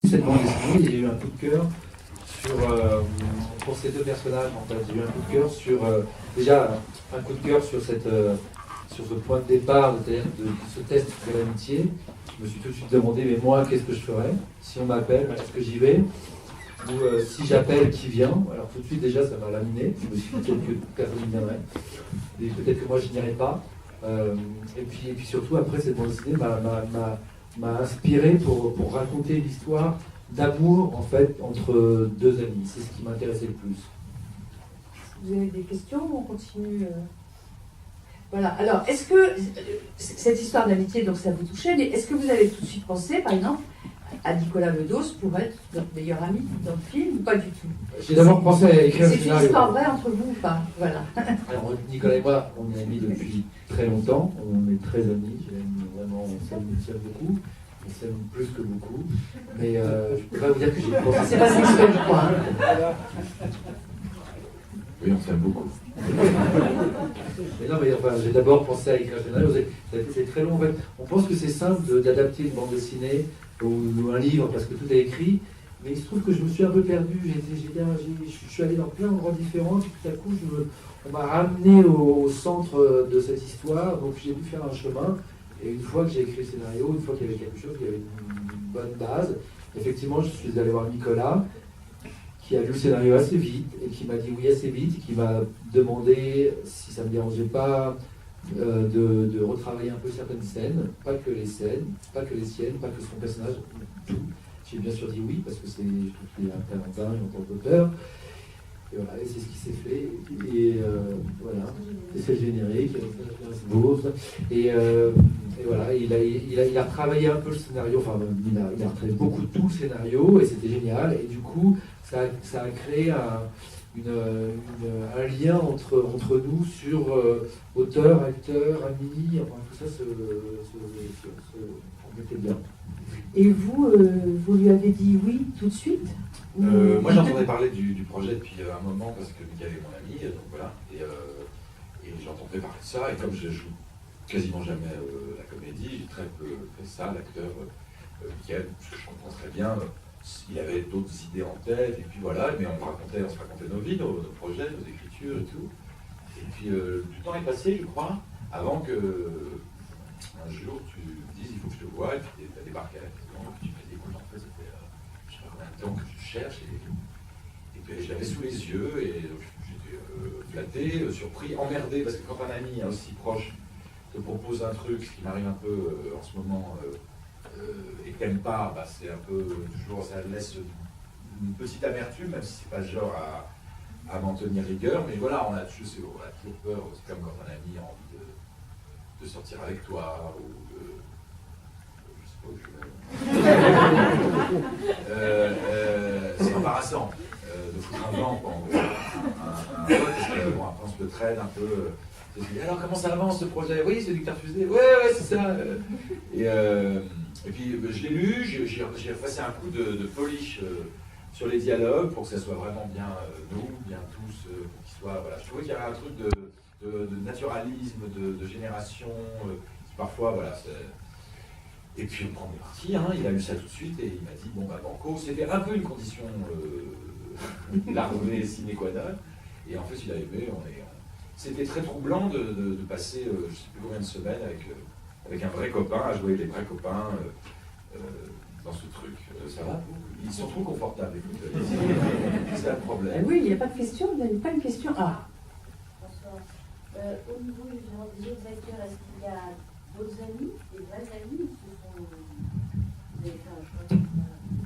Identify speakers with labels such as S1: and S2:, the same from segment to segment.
S1: cette bande dessinée, j'ai eu un coup de cœur sur, pour ces deux personnages, en fait. J'ai eu un coup de cœur sur, déjà, un coup de cœur sur, sur ce point de départ, c'est-à-dire de ce test de l'amitié. Je me suis tout de suite demandé, mais moi, qu'est-ce que je ferais? Si on m'appelle, est-ce que j'y vais? Ou si j'appelle, qui vient? Alors tout de suite, déjà, ça m'a laminé. Je me suis dit peut-être que personne ne viendrait. Et peut-être que moi, je n'irais pas. Et puis surtout, après, cette bande dessinée m'a inspiré pour raconter l'histoire d'amour, en fait, entre deux amis. C'est ce qui m'intéressait le plus.
S2: Vous avez des questions ou on continue Voilà. Alors, est-ce que cette histoire d'amitié, donc ça vous touchait, mais est-ce que vous avez tout de suite pensé, par exemple, à Nicolas Bedos pour être notre meilleur ami dans le film ou pas du tout?
S1: J'ai d'abord pensé à écrire un
S2: scénario. C'est une histoire vraie entre vous ou pas? Voilà.
S1: Alors, Nicolas et moi, on est amis depuis très longtemps. On est très amis. Vraiment, on s'aime beaucoup. On s'aime plus que beaucoup. Mais je peux pas vous dire que j'ai pensé.
S2: C'est pas sexuel, je crois. Hein.
S1: Oui, on s'aime beaucoup. Mais non, mais enfin, j'ai d'abord pensé à écrire un scénario. C'est très long en fait. On pense que c'est simple d'adapter une bande dessinée ou un livre parce que tout est écrit. Mais il se trouve que je me suis un peu perdu. Je suis allé dans plein d'endroits différents. Et puis tout à coup, on m'a ramené au centre de cette histoire. Donc j'ai dû faire un chemin. Et une fois que j'ai écrit le scénario, une fois qu'il y avait quelque chose, qu'il y avait une bonne base, effectivement, je suis allé voir Nicolas, qui a lu le scénario assez vite et qui m'a dit oui assez vite, et qui m'a demandé si ça ne me dérangeait pas de retravailler un peu certaines scènes, pas que les siennes, pas que son personnage, tout. J'ai bien sûr dit oui, parce que je trouve qu'il est un talentin en tant qu'auteur. Et voilà, et c'est ce qui s'est fait. Et voilà, et c'est le générique, c'est beau. Et voilà, il a retravaillé un peu le scénario, enfin, il a retravaillé beaucoup tout le scénario, et c'était génial. Et du coup, ça a créé un lien entre nous sur auteur, acteur, ami, enfin tout ça se complétait bien.
S2: Et vous, vous lui avez dit oui tout de suite?
S3: Moi j'entendais parler du projet depuis un moment parce que Mickaël est mon ami, donc voilà, et j'entendais parler de ça, et comme je joue quasiment jamais la comédie, j'ai très peu fait ça, l'acteur Mickaël, ce que je comprends très bien, il avait d'autres idées en tête, et puis voilà, mais on se racontait nos vies, nos projets, nos écritures et tout. Et puis du temps est passé, je crois, avant que un jour tu dises il faut que je te voie, et puis tu as débarqué à la maison, et puis tu m'as dit écoute, en fait, ça fait je sais pas combien de temps que je cherche, et puis je l'avais sous les yeux, et j'étais flatté, surpris, emmerdé, parce que quand un ami aussi proche te propose un truc, ce qui m'arrive un peu en ce moment, et que t'aimes pas, bah, c'est un peu toujours, ça laisse une petite amertume, même si c'est pas le genre à m'en tenir rigueur, mais voilà, on a toujours peur, c'est comme quand un ami a envie de sortir avec toi, ou je sais pas où c'est embarrassant de foutre un vent, quoi, en gros. Un pote, parce que bon, après on se le traîne un peu. Alors comment ça avance ce projet? Oui, c'est du que t'as refusé. Ouais, c'est ça. Et puis je l'ai lu, j'ai repassé un coup de polish sur les dialogues pour que ça soit vraiment bien nous, bien tous, pour qu'il soit. Voilà. Je trouvais qu'il y avait un truc de naturalisme, de génération, qui parfois, voilà. Et puis on est parti, hein, il a lu ça tout de suite et il m'a dit bon bah banco, c'était un peu une condition larvée sine qua non. Et en fait il a aimé, c'était très troublant de passer je ne sais plus combien de semaines avec un vrai copain, à jouer les vrais copains dans ce truc. Ça va? Ils sont trop confortables, écoute. C'est un problème.
S2: Oui, il n'y a pas de question, il n'y a pas de question. Ah.
S4: Bonsoir. Au niveau des autres acteurs, est-ce qu'il y a d'autres amis, des vrais amis, ou ce sont... Vous avez fait un choix?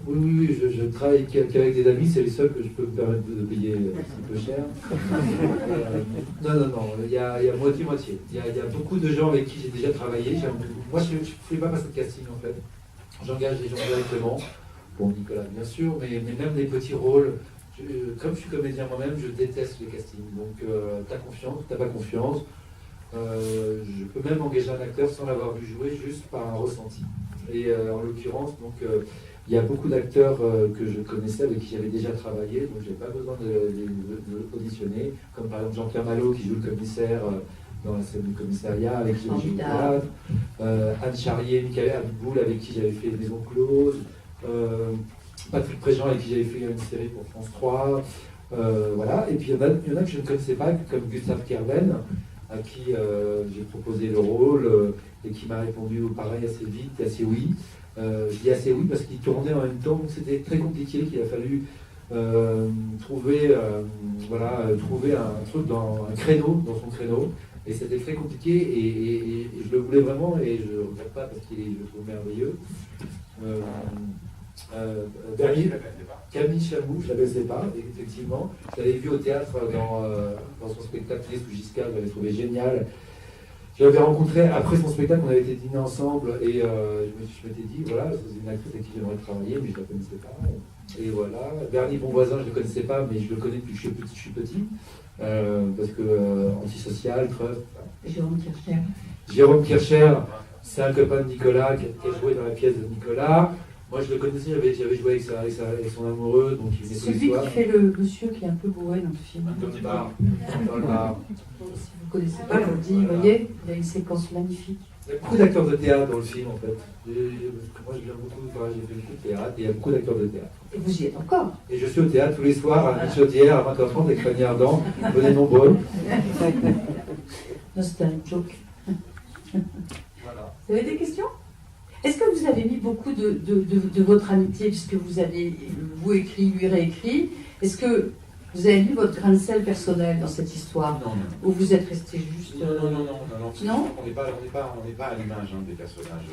S1: Oui, je travaille qu'avec des amis, c'est les seuls que je peux me permettre de payer un petit peu cher. Non, il y a moitié-moitié. Il y a beaucoup de gens avec qui j'ai déjà travaillé. Moi, je ne fais pas passer de casting en fait. J'engage les gens directement. Bon, Nicolas, bien sûr, mais même des petits rôles. Comme je suis comédien moi-même, je déteste les castings. Donc, t'as confiance, t'as pas confiance. Je peux même engager un acteur sans l'avoir vu jouer, juste par un ressenti. Et en l'occurrence, donc, il y a beaucoup d'acteurs que je connaissais, avec qui j'avais déjà travaillé, donc je n'ai pas besoin de auditionner, comme par exemple Jean-Pierre Malo qui joue le commissaire dans la scène du commissariat, avec qui j'ai joué au théâtre, Anne Charrier, Michael Abitboul, avec qui j'avais fait Maison Close, Patrick Préjean, avec qui j'avais fait une série pour France 3. Voilà. Et puis il y en a que je ne connaissais pas, comme Gustave Kerben, à qui j'ai proposé le rôle et qui m'a répondu pareil assez vite, assez oui. Je dis assez oui parce qu'il tournait en même temps, donc c'était très compliqué, qu'il a fallu trouver un truc un créneau, dans son créneau. Et c'était très compliqué et je le voulais vraiment et je ne le regrette pas parce je le trouve merveilleux. Camille Chamou, je ne la connaissais pas, effectivement. Je l'avais vu au théâtre dans son spectacle sous Giscard, je l'avais trouvé génial. Je l'avais rencontré après son spectacle, on avait été dîner ensemble et je m'étais dit, voilà, c'est une actrice avec qui j'aimerais travailler, mais je ne la connaissais pas. Et voilà. Bernie Bonvoisin, je ne le connaissais pas, mais je le connais depuis que je suis petit. Parce que antisocial, Trump. Jérôme Kircher, c'est un copain de Nicolas qui a joué dans la pièce de Nicolas. Moi je le connaissais, j'avais joué avec son amoureux, donc il venait tous les
S2: celui
S1: soirs.
S2: qui fait le monsieur qui est un peu bourré dans le film.
S1: Dans le bar. Dans le bar.
S2: Si vous ne connaissez pas, je vous le dis, vous voyez, il y a une séquence magnifique.
S1: Il y a beaucoup d'acteurs de théâtre dans le film en fait. Moi je viens beaucoup, j'ai fait beaucoup de théâtre et il y a beaucoup d'acteurs de théâtre.
S2: Et vous y êtes encore.
S1: Et je suis au théâtre tous les soirs à la Chaudière à 20h30 avec Fanny Ardant. Venez nombreux.
S2: Non, c'était un joke.
S1: Voilà.
S2: Vous avez des questions? Est-ce que vous avez mis beaucoup de votre amitié, puisque vous avez, vous écrit, lui réécrit, est-ce que vous avez mis votre grain de sel personnel dans cette histoire?
S3: Non.
S2: Ou vous êtes resté juste...
S3: Non.
S2: Non.
S3: On n'est pas à l'image des personnages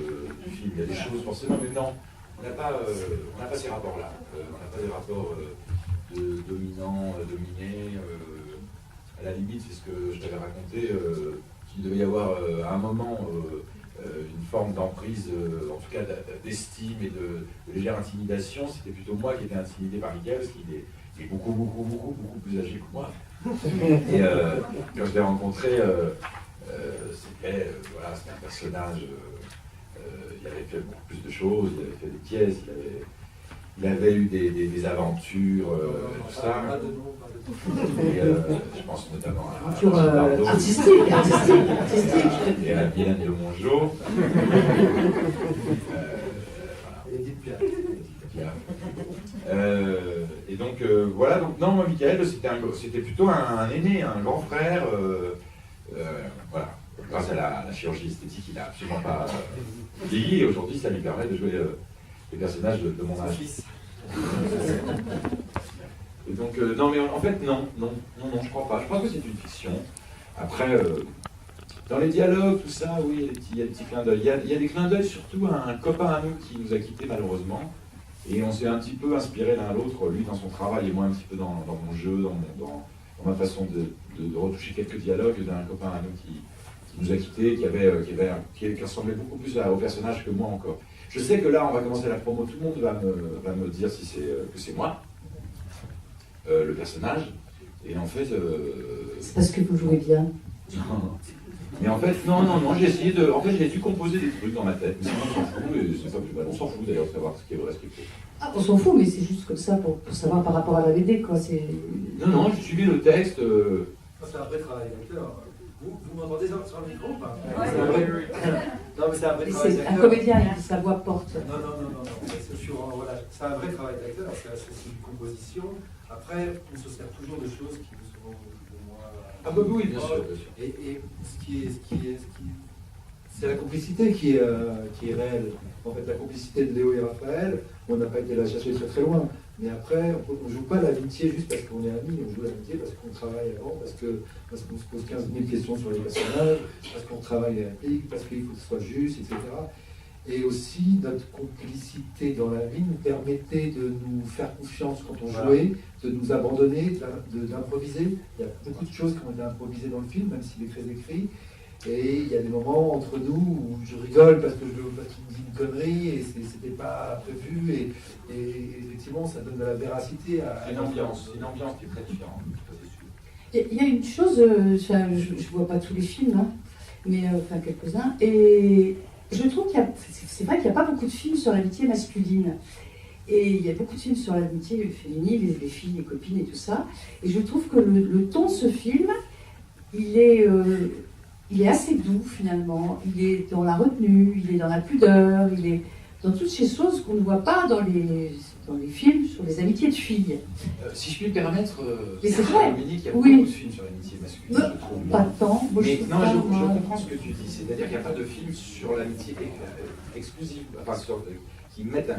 S3: du film. Il y a des choses forcément, mais non, on n'a pas ces rapports-là. On n'a pas des rapports de dominant, dominé. À la limite, c'est ce que je t'avais raconté, qu'il devait y avoir à un moment une forme d'emprise, en tout cas d'estime et de légère intimidation. C'était plutôt moi qui étais intimidé par Michael, parce qu'il est beaucoup plus âgé que moi. Et quand je l'ai rencontré, c'était un personnage, il avait fait beaucoup plus de choses, il avait fait des pièces, il avait eu des aventures, tout ça. Et, je pense notamment à
S2: Aventure artistique.
S3: Et à Vienne de Mongeau. Et donc voilà, donc non, moi Michael c'était plutôt un aîné, un grand frère, voilà. Grâce à la chirurgie esthétique, il n'a absolument pas vieilli et aujourd'hui ça lui permet de jouer les personnages de mon âge. Et donc non, mais en fait non, je crois pas. Je pense que c'est une fiction. Après, dans les dialogues, tout ça, oui, il y a des petits clins d'œil. Il y a des clins d'œil surtout à un copain à nous qui nous a quittés malheureusement. Et on s'est un petit peu inspiré l'un l'autre, lui dans son travail et moi un petit peu dans mon jeu, dans ma façon de retoucher quelques dialogues d'un copain à nous qui nous a quittés, qui ressemblait beaucoup plus au personnage que moi encore. Je sais que là, on va commencer la promo, tout le monde va me dire si que c'est moi, le personnage. Et en fait...
S2: c'est parce que vous jouez bien.
S3: Mais en fait, non, j'ai essayé de... En fait, j'ai dû composer des trucs dans ma tête, mais sinon on s'en fout, et c'est pas plus mal. On s'en fout d'ailleurs de savoir ce qui est vrai, ce qui est faux.
S2: Ah, on s'en fout, mais c'est juste comme ça pour savoir par rapport à la BD, quoi.
S3: Non, j'ai suivi le texte...
S1: C'est un vrai travail d'acteur. Vous m'entendez sur le micro ou pas?
S2: Ouais.
S1: Non, mais c'est un vrai travail d'acteur.
S2: Un comédien, sa voix porte.
S1: Non. C'est un vrai travail d'acteur, c'est une composition. Après, on se sert toujours de choses qui nous sont plus ou moins...
S3: Ah bah oui, bien sûr.
S1: Et c'est la complicité qui est réelle. En fait, la complicité de Léo et Raphaël, on n'a pas été la chercher très loin. Mais après, on ne joue pas l'amitié juste parce qu'on est amis, on joue l'amitié parce qu'on travaille avant, parce qu'on se pose 15 000 questions sur les personnages, parce qu'on travaille les répliques, parce qu'il faut que ce soit juste, etc. Et aussi, notre complicité dans la vie nous permettait de nous faire confiance quand on jouait, de nous abandonner, d'improviser. Il y a beaucoup de choses qui ont été improvisées dans le film, même s'il est très écrit. Et il y a des moments entre nous où je rigole parce qu'il me dit une connerie et c'était pas prévu. Et effectivement, ça donne de la véracité à
S3: une ambiance qui est très différente.
S2: Il y a une chose, je ne vois pas tous les films, hein, mais enfin quelques-uns, et je trouve c'est vrai qu'il n'y a pas beaucoup de films sur l'amitié masculine. Et il y a beaucoup de films sur l'amitié féminine, les filles, les copines et tout ça. Et je trouve que le ton de ce film, il est assez doux finalement. Il est dans la retenue, il est dans la pudeur, il est dans toutes ces choses qu'on ne voit pas dans dans les films sur les amitiés de filles.
S3: Si je puis me permettre,
S2: Mais c'est vrai.
S3: Dominique, il y a
S2: Oui.
S3: beaucoup de films sur l'amitié masculine, je trouve.
S2: Pas tant. Moi, je
S3: Mais
S2: trouve
S3: non,
S2: pas,
S3: je
S2: moi.
S3: comprends ce que tu dis. C'est-à-dire qu'il n'y a pas de film sur l'amitié exclusive, enfin, qui mettent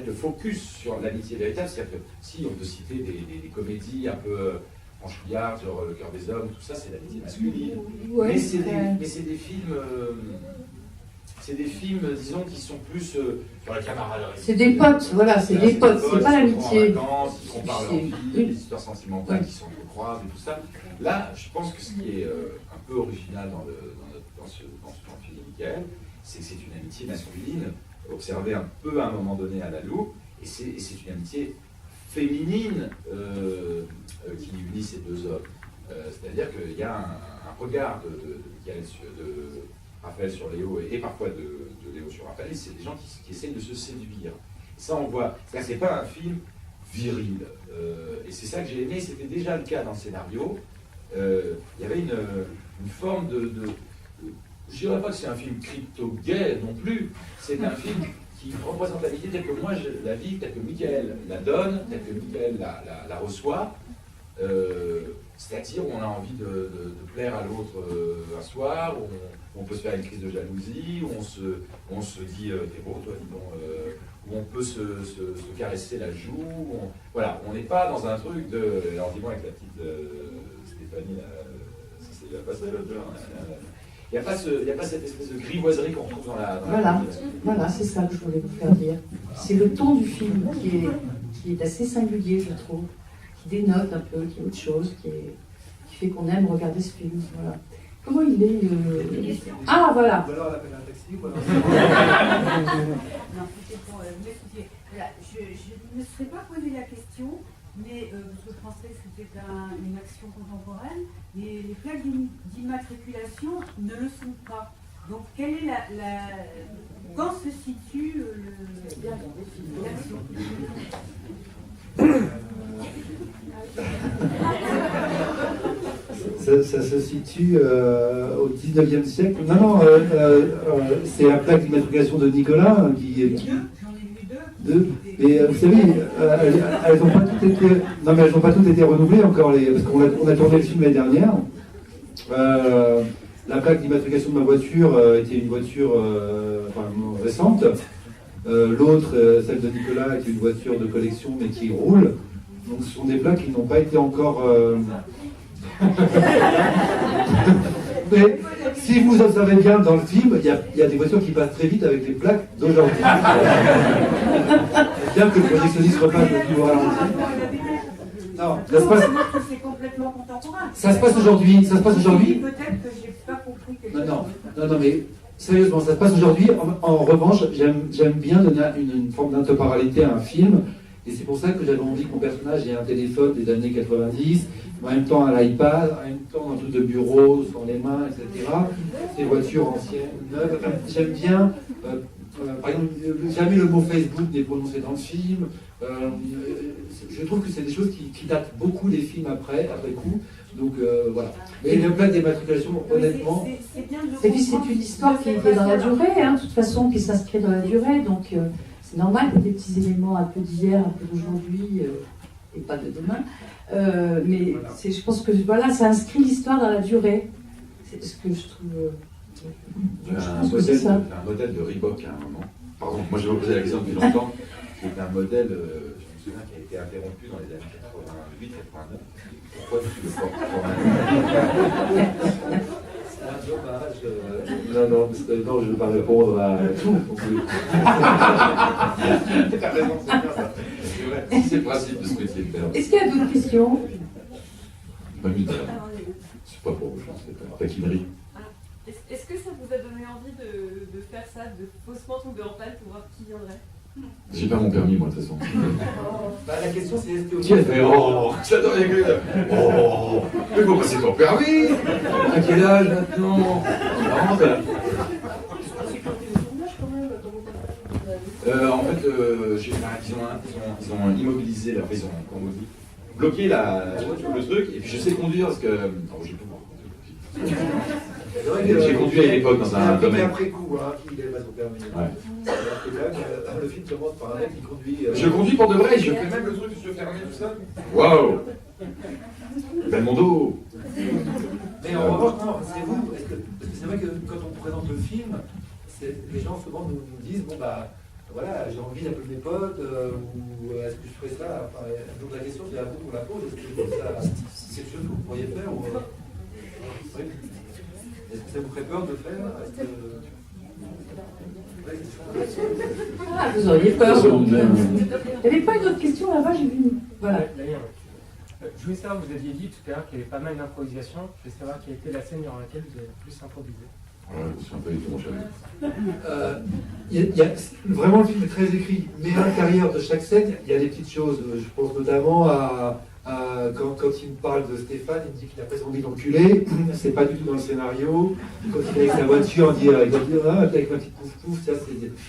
S3: le focus sur l'amitié véritable. C'est-à-dire que si on peut citer des comédies un peu franchouillardes, genre Le cœur des hommes, tout ça, c'est l'amitié masculine.
S2: Ouais,
S3: mais c'est des films. C'est des films, disons, qui sont plus sur la camaraderie.
S2: C'est des potes, voilà, c'est des potes, c'est pas l'amitié.
S3: Ils comparent leur vie,
S2: Oui.
S3: les histoires sentimentales
S2: Oui.
S3: qui s'entrecroisent et tout ça. Là, je pense que ce qui est un peu original dans ce film de Michael, c'est que c'est une amitié masculine, observée un peu à un moment donné à la loupe, et c'est une amitié féminine qui unit ces deux hommes. C'est-à-dire qu'il y a un regard de Michael de Raphaël sur Léo et parfois de Léo sur Raphaël, c'est des gens qui essayent de se séduire. Et ça, on voit. C'est pas un film viril. Et c'est ça que j'ai aimé. C'était déjà le cas dans le scénario. Il y avait une forme je dirais pas que c'est un film crypto-gay non plus. C'est un film qui représente l'amitié telle que moi je la vis, telle que Michael la donne, telle que Michael la reçoit. C'est-à-dire où on a envie de plaire à l'autre un soir, où on peut se faire une crise de jalousie, où on se dit t'es beau toi, dis donc, où on peut se caresser la joue. Voilà, on n'est pas dans un truc de. Alors dis-moi avec la petite Stéphanie, ça s'est bien passé l'autre jour. Il n'y a pas cette espèce de grivoiserie qu'on retrouve dans la.
S2: Voilà, c'est ça que je voulais vous faire dire. C'est le ton du film qui est assez singulier, je trouve, qui dénote un peu, qui est autre chose, qui fait qu'on aime regarder ce film. Voilà. Comment il est Ah, voilà.
S5: Ou alors elle appelle un taxi, ou alors...
S6: Non, c'était pour m'expliquer. Voilà, je ne me serais pas posé la question, mais parce que je pensais que c'était une action contemporaine, les plaques d'immatriculation ne le sont pas. Donc, quelle est quand se situe l'action?
S1: Ça se situe au 19e siècle. Non, c'est la plaque d'immatriculation de Nicolas qui.
S6: J'en ai vu deux.
S1: Et vous savez, elles n'ont pas toutes été. Non, mais elles n'ont pas toutes été renouvelées encore, parce qu'on a tourné le film l'année dernière. La plaque d'immatriculation de ma voiture était une voiture récente. L'autre, celle de Nicolas, était une voiture de collection mais qui roule. Donc ce sont des plaques qui n'ont pas été encore. Mais si vous observez bien dans le film, il y a des voitures qui passent très vite avec les plaques d'aujourd'hui. Bien que le projectionniste repasse le film au ralenti. Non, ça se passe.
S6: C'est complètement contemporain.
S1: Ça se passe aujourd'hui. Ça se passe aujourd'hui.
S6: Peut-être que j'ai pas compris quelque chose.
S1: Non, mais sérieusement, ça se passe aujourd'hui. En revanche, j'aime bien donner une forme d'intemporalité à un film. Et c'est pour ça que j'avais envie que mon personnage ait un téléphone des années 90, en même temps un iPad, en même temps un truc de bureau dans les mains, etc. Des voitures anciennes, neuves. Enfin, j'aime bien, par exemple, jamais le mot Facebook n'est prononcé dans le film. Je trouve que c'est des choses qui datent beaucoup des films après coup. Donc voilà. Mais le plan d'immatriculation, honnêtement.
S2: Et puis c'est une histoire qui est dans la durée, de toute façon, qui s'inscrit dans la durée. Donc c'est normal qu'il y ait des petits éléments un peu d'hier, un peu d'aujourd'hui, et pas de demain. Mais voilà. Je pense que voilà, ça inscrit l'histoire dans la durée. C'est ce que je trouve.
S3: C'est un modèle de Reebok à un moment. Pardon, moi je vais vous poser la question depuis longtemps. Qui est un modèle, je me souviens, qui a été interrompu dans les années 88-89. Pourquoi tu le portes?
S1: C'est un dommage. Non, je ne veux pas répondre à tout.
S3: T'as raison, c'est bien ça. C'est vrai. C'est le principe de ce métier de père.
S2: Est-ce qu'il y a d'autres questions?
S3: Pas du tout. C'est pas pour vous, je pense. C'est pas taquinerie.
S7: Est-ce que ça vous a donné envie de faire ça, de faussement tomber en panne pour voir qui viendrait?
S3: J'ai pas mon permis, moi, de toute façon.
S1: La question, c'est est-ce que
S3: Qui a fait oh, j'adore les gars. Oh, mais faut passer ton permis. À quel âge maintenant? Non, ça. En fait, ils ont immobilisé la prison, comme on dit, bloqué le truc, et puis je sais conduire parce que. Oh, j'ai pas beaucoup conduire.
S1: C'est vrai que,
S3: J'ai conduit à une époque dans
S1: c'est
S3: un
S1: appris
S3: domaine.
S1: après coup, hein, qu'il n'avait pas son permis.
S3: Ouais.
S1: Alors que quand même, le film commence par un mec qui conduit.
S3: Je conduis pour de vrai, je fais même le truc, je ferme tout ça. Waouh! Ben mon dos!
S1: Mais en revanche, non, c'est vous. Parce que c'est vrai que quand on présente le film, les gens souvent nous disent bon, bah voilà, j'ai envie d'appeler mes potes, ou est-ce que je ferais ça? Enfin, donc la question, c'est à vous qu'on la pose. Est-ce que c'est quelque chose que vous pourriez faire ou, oui. Est-ce que ça vous ferait peur de le faire?
S2: Ah, vous auriez peur.
S3: Ils sont
S2: Il
S3: bien.
S2: n'y avait pas une autre question là-bas, j'ai vu. Voilà.
S5: D'ailleurs, je voulais savoir, vous aviez dit tout à l'heure qu'il y avait pas mal d'improvisation. Je voulais savoir quelle était la scène dans laquelle vous avez le plus improvisé.
S3: Ouais, c'est un peu étonnant, mon chéri.
S1: Vraiment, le film est très écrit, mais à l'intérieur de chaque scène, il y a des petites choses. Je pense notamment à quand il me parle de Stéphane, il me dit qu'il a presque envie d'enculer. C'est pas du tout dans le scénario. Quand il est avec sa voiture, il va dire ah, avec ma petite pouf-pouf.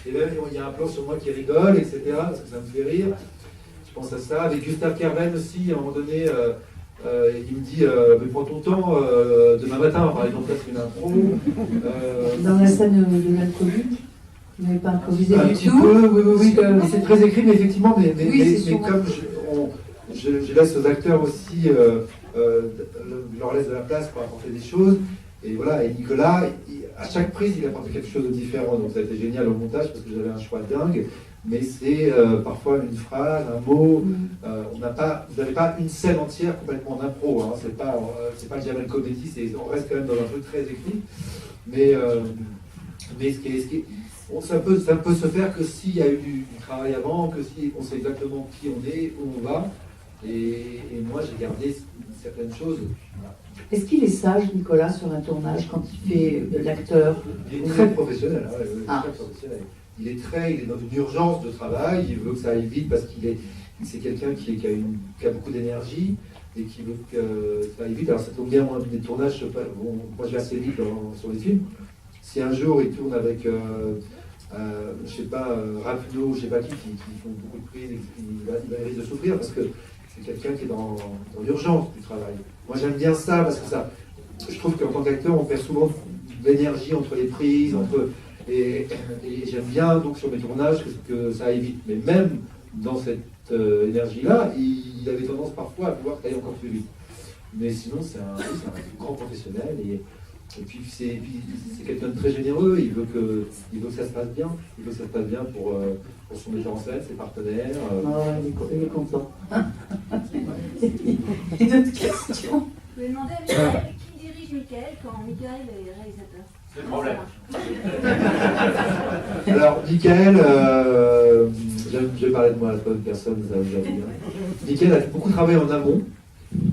S1: Et même, il y a un plan sur moi qui rigole, etc. Parce que ça me fait rire. Je pense à ça. Avec Gustave Kerven aussi, à un moment donné, il me dit mais prends ton temps, demain matin, par exemple, là c'est une impro.
S2: Dans la scène de l'alcoolique, vous n'avez pas improvisé
S1: Un
S2: du
S1: petit
S2: tout.
S1: peu, oui. Mais c'est très écrit, mais effectivement, mais
S2: Oui, c'est
S1: comme je laisse aux acteurs aussi, je leur laisse de la place pour apporter des choses. Et voilà, et Nicolas, à chaque prise, il apportait quelque chose de différent. Donc ça a été génial au montage parce que j'avais un choix dingue. Mais c'est parfois une phrase, un mot. Vous n'avez pas une scène entière complètement en impro. Hein. C'est pas Jamel Comedy, on reste quand même dans un truc très écrit. Mais ça peut se faire que s'il y a eu du travail avant, que si on sait exactement qui on est, où on va. Et moi, j'ai gardé certaines choses. Voilà.
S2: Est-ce qu'il est sage, Nicolas, sur un tournage quand il fait de l'acteur?
S1: Il est très professionnel. Hein,
S2: Ah.
S1: très professionnel. Il est dans une urgence de travail. Il veut que ça aille vite parce c'est quelqu'un qui a beaucoup d'énergie et qui veut que ça aille vite. Alors ça tombe bien, moi, des tournages, moi je vais assez vite sur les films. Si un jour il tourne avec, je sais pas, Rapino, je sais pas qui font beaucoup de prises, il risque de souffrir parce que c'est quelqu'un qui est dans l'urgence du travail. Moi j'aime bien ça parce que je trouve qu'en tant qu'acteur, on perd souvent de l'énergie entre les prises, et j'aime bien donc sur mes tournages que ça aille vite. Mais même dans cette énergie-là, il avait tendance parfois à vouloir aller encore plus vite. Mais sinon, c'est un grand professionnel et puis c'est quelqu'un de très généreux. Il veut que ça se passe bien. Il veut que ça se passe bien pour son metteur en scène, ses partenaires.
S2: Il est content. Et d'autres questions?
S4: Je vais demander à Michael qui dirige Michael quand Michael est réalisateur.
S3: C'est le problème.
S1: Alors, Michael, je vais parler de moi à la troisième personne, ça vous arrive bien. Michael a beaucoup travaillé en amont,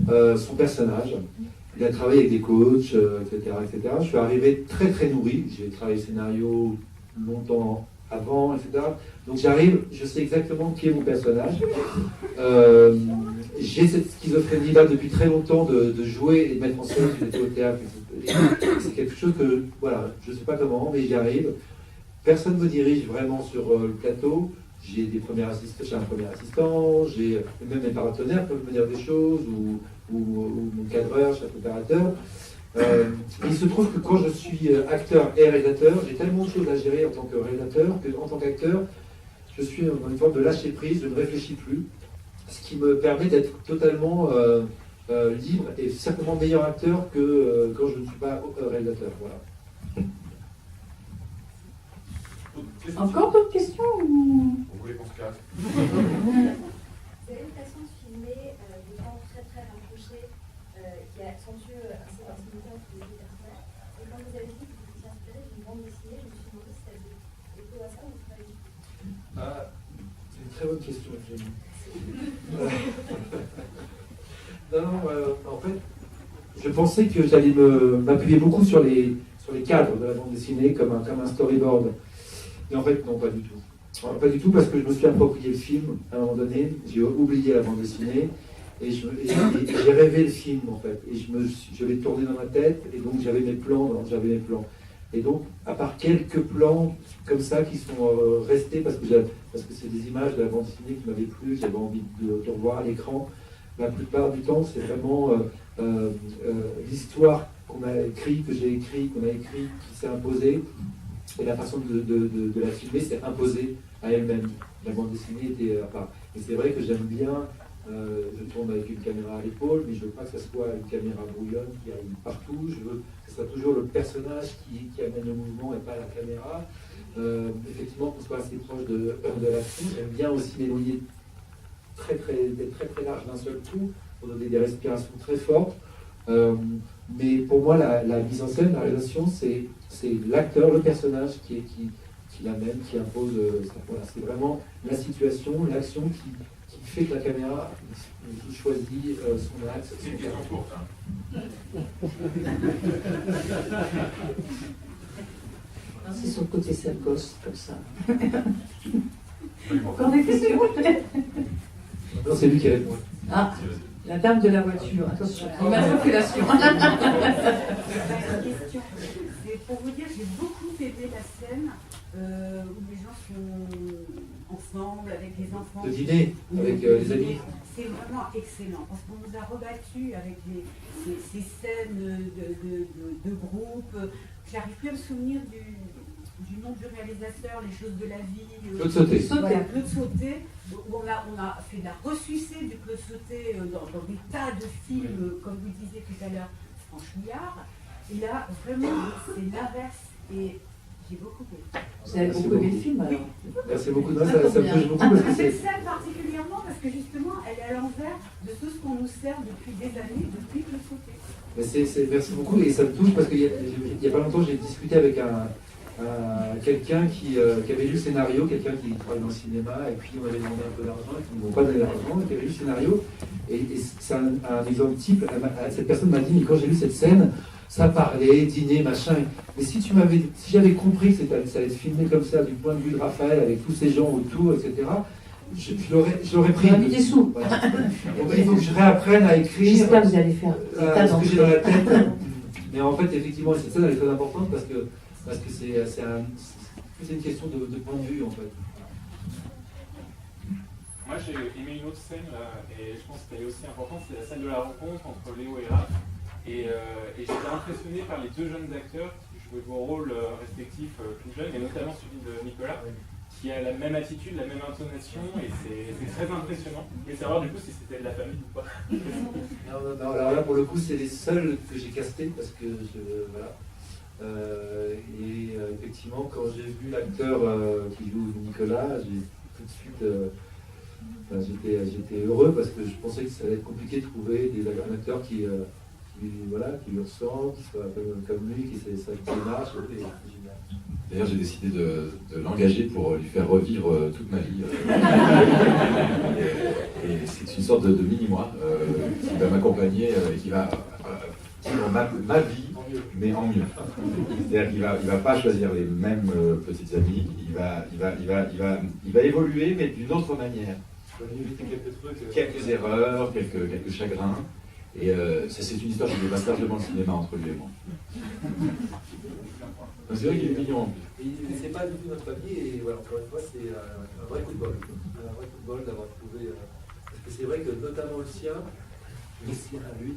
S1: son personnage. Il a travaillé avec des coachs, etc., etc. Je suis arrivé très très nourri. J'ai travaillé le scénario longtemps avant, etc. Donc j'arrive, je sais exactement qui est mon personnage. J'ai cette schizophrénie-là depuis très longtemps de jouer et de mettre en scène. J'étais au théâtre. C'est quelque chose que, voilà, je ne sais pas comment, mais j'y arrive. Personne ne me dirige vraiment sur le plateau. J'ai un premier assistant, même mes partenaires peuvent me dire des choses, ou mon cadreur, chef opérateur. Il se trouve que quand je suis acteur et réalisateur, j'ai tellement de choses à gérer en tant que réalisateur qu'en tant qu'acteur, je suis dans une forme de lâcher prise, je ne réfléchis plus, ce qui me permet d'être totalement libre et certainement meilleur acteur que quand je ne suis pas réalisateur. Voilà.
S2: Encore d'autres questions ou...
S3: Vous voulez qu'on se casse?
S4: Vous avez une façon de filmer des temps très très rapprochés qui accentue un peu l'intimité entre les deux personnages. Et quand vous avez dit que vous étiez inspiré d'une bande dessinée, je me suis demandé si ça faisait écho à ça ou pas du tout.
S1: C'est une très bonne question, Jenny. En fait, je pensais que j'allais m'appuyer beaucoup sur les cadres de la bande dessinée comme un storyboard. Et en fait, non, pas du tout. Alors, pas du tout parce que je me suis approprié le film à un moment donné, j'ai oublié la bande dessinée et j'ai rêvé le film en fait. Et je l'ai tourné dans ma tête et donc j'avais mes plans. Et donc, à part quelques plans comme ça qui sont restés parce que c'est des images de la bande dessinée qui m'avaient plu, j'avais envie de revoir à l'écran, la plupart du temps, c'est vraiment l'histoire qu'on a écrit, que j'ai écrit, qu'on a écrit, qui s'est imposée. Et la façon de la filmer s'est imposée à elle-même. La bande dessinée était à part. Et c'est vrai que j'aime bien, je tourne avec une caméra à l'épaule, mais je ne veux pas que ce soit une caméra brouillonne qui arrive partout. Je veux que ce soit toujours le personnage qui amène le mouvement et pas la caméra. Effectivement, qu'on soit assez proche de l'action. J'aime bien aussi m'éloigner d'être très très large d'un seul coup pour donner des respirations très fortes. Mais pour moi, la mise en scène, la réalisation, c'est l'acteur, le personnage qui l'amène, qui impose. Voilà, c'est vraiment la situation, l'action qui fait que la caméra choisit son axe.
S3: C'est une question courte.
S2: C'est son côté sale gosse, comme ça. Encore des questions?
S1: Non, c'est lui qui répond.
S2: Ah, la dame de la voiture, attention, immatriculation.
S6: C'est pour vous dire, j'ai beaucoup aimé la scène où les gens sont ensemble avec les enfants.
S1: Le dîner avec les amis.
S6: C'est vraiment excellent parce qu'on nous a rebattu avec ces scènes de groupe. J'arrive plus à me souvenir du nom du réalisateur, Les choses de la vie.
S1: Claude Sauté.
S6: Voilà, Claude Sauté, où on a fait de la ressucée du Claude Sauté dans des tas de films, comme vous disiez tout à l'heure, franchouillard. Et là, vraiment, c'est l'inverse. Et j'ai beaucoup aimé.
S2: Vous avez beaucoup aimé le film, alors?
S1: Merci beaucoup. Non, ça me touche beaucoup parce que
S6: Cette scène particulièrement, parce que justement, elle est à l'envers de tout ce qu'on nous sert depuis des années, depuis Claude Sauté.
S1: Merci beaucoup et ça me touche parce qu'il y a pas longtemps j'ai discuté avec quelqu'un qui avait lu le scénario, quelqu'un qui travaille dans le cinéma et puis on avait demandé un peu d'argent et qui ne m'ont pas donné d'argent et qui avait lu le scénario et c'est un exemple type. Cette personne m'a dit mais quand j'ai lu cette scène ça parlait, dîner, machin, mais si j'avais compris que ça allait être filmé comme ça du point de vue de Raphaël avec tous ces gens autour, etc., je l'aurais pris.
S2: On a mis des sous.
S1: Voilà. Il faut que je réapprenne à écrire.
S2: J'espère que vous allez faire
S1: ce que j'ai dans la tête. Mais en fait, effectivement, cette scène elle est très importante parce que c'est une question de point de vue en fait.
S5: Moi j'ai aimé une autre scène là, et je pense qu'elle est aussi importante, c'est la scène de la rencontre entre Léo et Raph. Et j'étais impressionné par les deux jeunes acteurs qui jouaient vos rôles respectifs tout jeunes, et notamment celui de Nicolas, qui a la même attitude, la même intonation, et c'est très impressionnant. Et savoir du coup si c'était de la famille ou pas.
S1: Non, alors là pour le coup c'est les seuls que j'ai castés parce que voilà. Effectivement quand j'ai vu l'acteur qui joue Nicolas, j'ai tout de suite j'étais heureux parce que je pensais que ça allait être compliqué de trouver un acteur qui lui ressemble, qui soit un peu comme lui, qui ait sa démarche. C'est génial.
S3: D'ailleurs, j'ai décidé de l'engager pour lui faire revivre toute ma vie. Et c'est une sorte de mini-moi qui va m'accompagner et qui va vivre ma vie, mais en mieux. C'est-à-dire qu'il va pas choisir les mêmes petites amies, il va évoluer, mais d'une autre manière. Quelques erreurs, quelques chagrins. Et ça, c'est une histoire qui dépasse largement le cinéma entre lui et moi. C'est vrai qu'il est mignon en plus.
S1: C'est pas du tout notre famille, et voilà, encore une fois, c'est un vrai coup de bol. Un vrai coup de bol d'avoir trouvé. Parce que c'est vrai que notamment le sien à lui,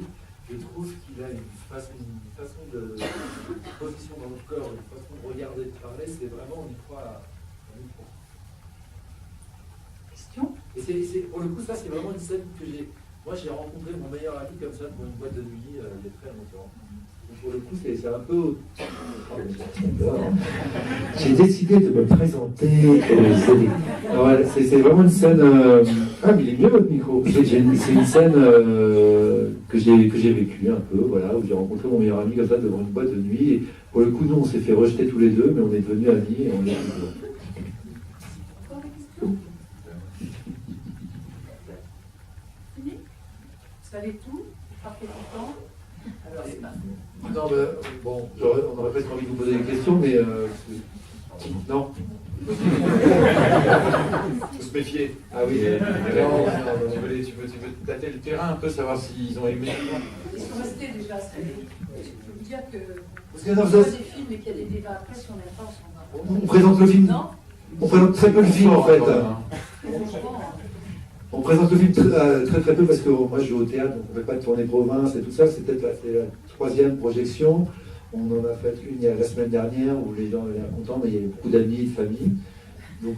S1: je trouve qu'il a une façon de position dans le corps, une façon de regarder, de parler, c'est vraiment, on y croit.
S2: Question?
S1: Et pour le coup, ça, c'est vraiment une scène que j'ai. Moi, j'ai rencontré mon meilleur ami comme ça pour une boîte de nuit il y a très longtemps. Donc, pour le coup, c'est un peu. J'ai décidé de me présenter c'est vraiment une scène. Ah, mais il est mieux votre micro. C'est une scène que j'ai vécue un peu, voilà, où j'ai rencontré mon meilleur ami comme ça devant une boîte de nuit. Et pour le coup, nous, on s'est fait rejeter tous les deux, mais on est devenus amis et on est toujours.
S2: Vous savez tout? Parfait du temps? Alors, c'est pas.
S1: Non, bon, on aurait presque envie de vous poser des questions, mais non.
S3: Faut se méfier.
S1: Ah oui.
S3: Tu veux tâter le terrain un peu, savoir s'ils ont aimé.
S2: Ils sont restés déjà. Je peux vous dire que
S1: Parce que non,
S2: on
S1: ça,
S2: voit des films et qu'il y a des débats après, si on n'aime pas, on s'en va.
S1: on présente le film.
S2: Non?
S1: On présente très peu le film en fait.
S2: Franchement,
S1: On présente le film très peu parce que moi je joue au théâtre, donc on ne fait pas de tournée province et tout ça. C'est peut-être la troisième projection. On en a fait une la semaine dernière où les gens avaient l'air contents, mais il y avait beaucoup d'amis, de famille. Donc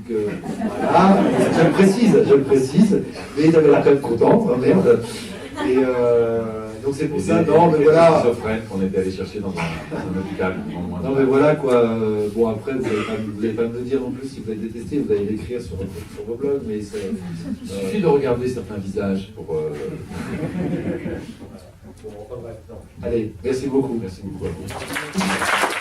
S1: voilà, je le précise, mais ils avaient l'air quand même contents, oh, merde. Et donc c'est pour ça, non mais voilà.
S3: Schizophrène qu'on était allé chercher dans un hôpital.
S1: Non mais voilà quoi. Bon après vous n'allez pas me le dire non plus si vous avez détesté, vous allez l'écrire sur vos blogs, mais c'est.
S3: Il suffit de regarder certains visages pour.
S1: Allez, merci beaucoup.
S3: Merci beaucoup à vous.